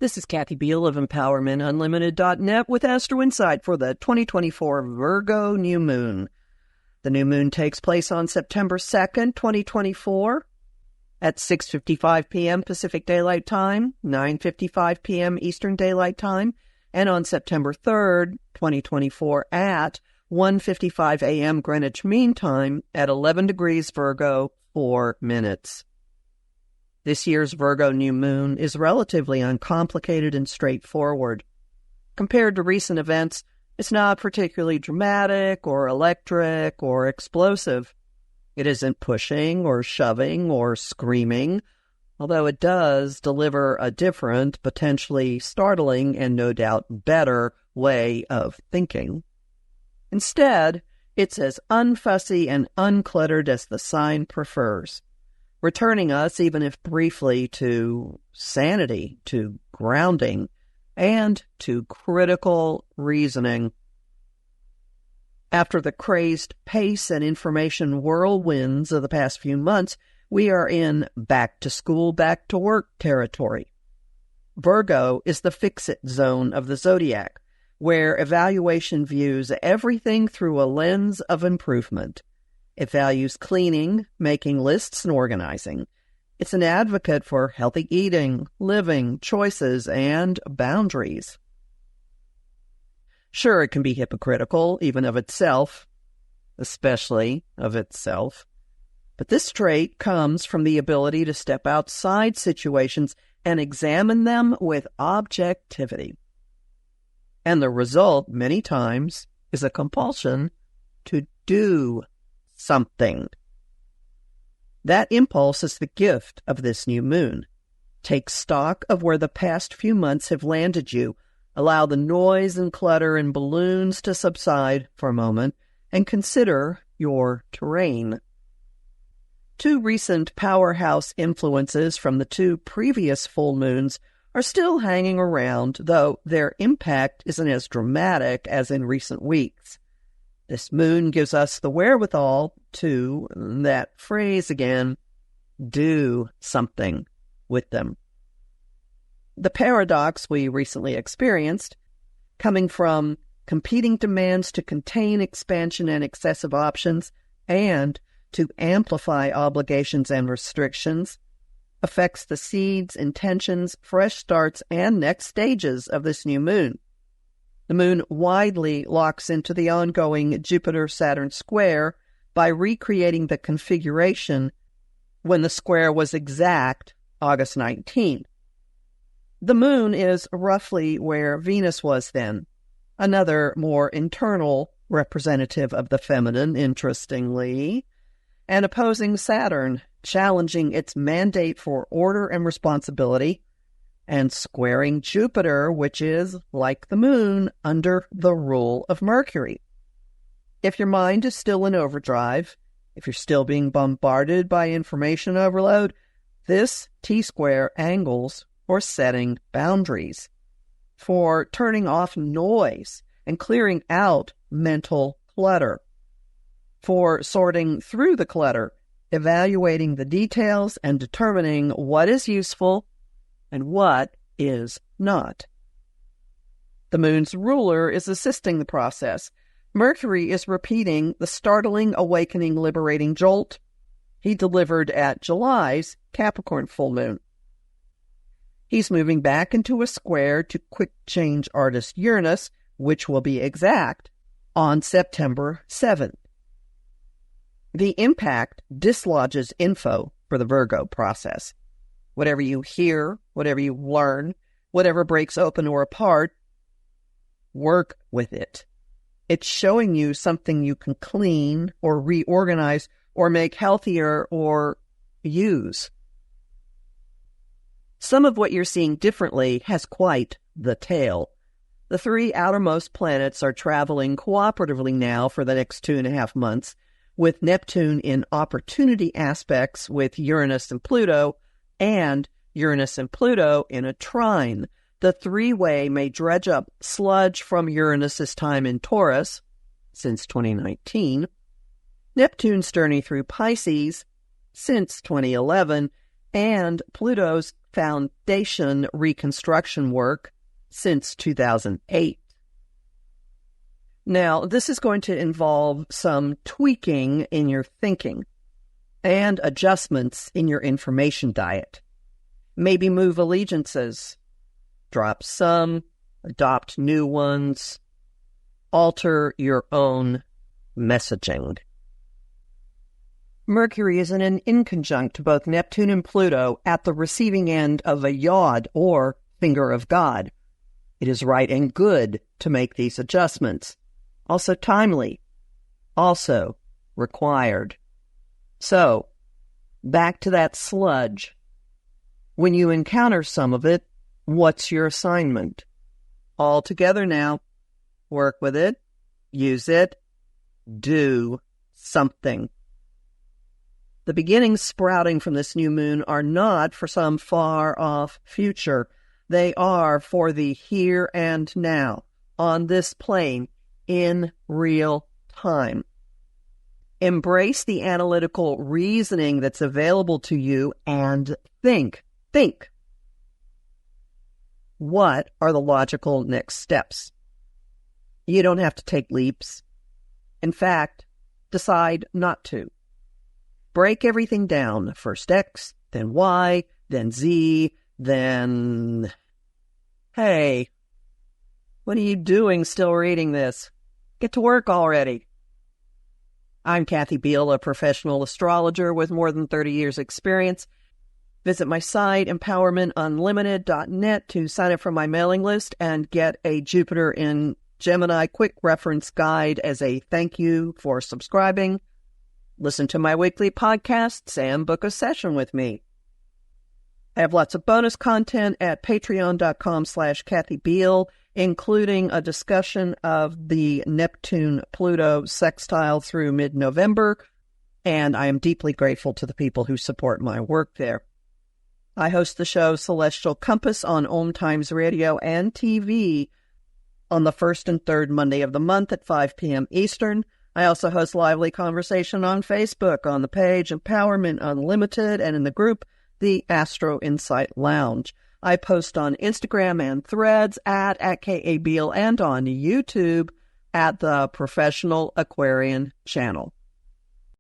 This is Kathy Beal of EmpowermentUnlimited.net with Astro Insight for the 2024 Virgo new moon. The new moon takes place on September 2nd, 2024 at 6:55 p.m. Pacific Daylight Time, 9:55 p.m. Eastern Daylight Time, and on September 3rd, 2024 at 1:55 a.m. Greenwich Mean Time at 11 degrees Virgo, 4 minutes. This year's Virgo new moon is relatively uncomplicated and straightforward. Compared to recent events, it's not particularly dramatic or electric or explosive. It isn't pushing or shoving or screaming, although it does deliver a different, potentially startling, and no doubt better way of thinking. Instead, it's as unfussy and uncluttered as the sign prefers, returning us, even if briefly, to sanity, to grounding, and to critical reasoning. After the crazed pace and information whirlwinds of the past few months, we are in back-to-school, back-to-work territory. Virgo is the fix-it zone of the zodiac, where evaluation views everything through a lens of improvement. It values cleaning, making lists, and organizing. It's an advocate for healthy eating, living, choices, and boundaries. Sure, it can be hypocritical, even of itself, especially of itself. But this trait comes from the ability to step outside situations and examine them with objectivity. And the result, many times, is a compulsion to do something. That impulse is the gift of this new moon. Take stock of where the past few months have landed you. Allow the noise and clutter and balloons to subside for a moment and consider your terrain. Two recent powerhouse influences from the two previous full moons are still hanging around, though their impact isn't as dramatic as in recent weeks. This moon gives us the wherewithal to, that phrase again, do something with them. The paradox we recently experienced, coming from competing demands to contain expansion and excessive options and to amplify obligations and restrictions, affects the seeds, intentions, fresh starts, and next stages of this new moon. The moon widely locks into the ongoing Jupiter-Saturn square by recreating the configuration when the square was exact August 19th. The moon is roughly where Venus was then, another more internal representative of the feminine, interestingly, and opposing Saturn, challenging its mandate for order and responsibility, and squaring Jupiter, which is, like the moon, under the rule of Mercury. If your mind is still in overdrive, if you're still being bombarded by information overload, this T-square angles for setting boundaries, for turning off noise and clearing out mental clutter, for sorting through the clutter, evaluating the details, and determining what is useful and what is not. The moon's ruler is assisting the process. Mercury is repeating the startling, awakening, liberating jolt he delivered at July's Capricorn full moon. He's moving back into a square to quick-change artist Uranus, which will be exact, on September 7th. The impact dislodges info for the Virgo process. Whatever you hear, whatever you learn, whatever breaks open or apart, work with it. It's showing you something you can clean or reorganize or make healthier or use. Some of what you're seeing differently has quite the tail. The three outermost planets are traveling cooperatively now for the next 2.5 months, with Neptune in opportunity aspects with Uranus and Pluto, and Uranus and Pluto in a trine. The three-way may dredge up sludge from Uranus's time in Taurus, since 2019, Neptune's journey through Pisces, since 2011, and Pluto's foundation reconstruction work since 2008. Now, this is going to involve some tweaking in your thinking and adjustments in your information diet. Maybe move allegiances, drop some, adopt new ones, alter your own messaging. Mercury is in an inconjunct to both Neptune and Pluto at the receiving end of a yod or finger of God. It is right and good to make these adjustments. Also timely. Also required. So, back to that sludge. When you encounter some of it, what's your assignment? All together now. Work with it. Use it. Do something. The beginnings sprouting from this new moon are not for some far-off future. They are for the here and now, on this plane, in real time. Embrace the analytical reasoning that's available to you and think. Think. What are the logical next steps? You don't have to take leaps. In fact, decide not to. Break everything down. First X, then Y, then Z, then... Hey, what are you doing still reading this? Get to work already. I'm Kathy Beal, a professional astrologer with more than 30 years' experience. Visit my site, empowermentunlimited.net, to sign up for my mailing list and get a Jupiter in Gemini quick reference guide as a thank you for subscribing. Listen to my weekly podcasts and book a session with me. I have lots of bonus content at patreon.com/Kathy Beal, including a discussion of the Neptune-Pluto sextile through mid-November, and I am deeply grateful to the people who support my work there. I host the show Celestial Compass on Om Times Radio and TV on the first and third Monday of the month at 5 p.m. Eastern. I also host lively conversation on Facebook on the page Empowerment Unlimited and in the group The Astro Insight Lounge. I post on Instagram and Threads at KABeal and on YouTube at the Professional Aquarian channel.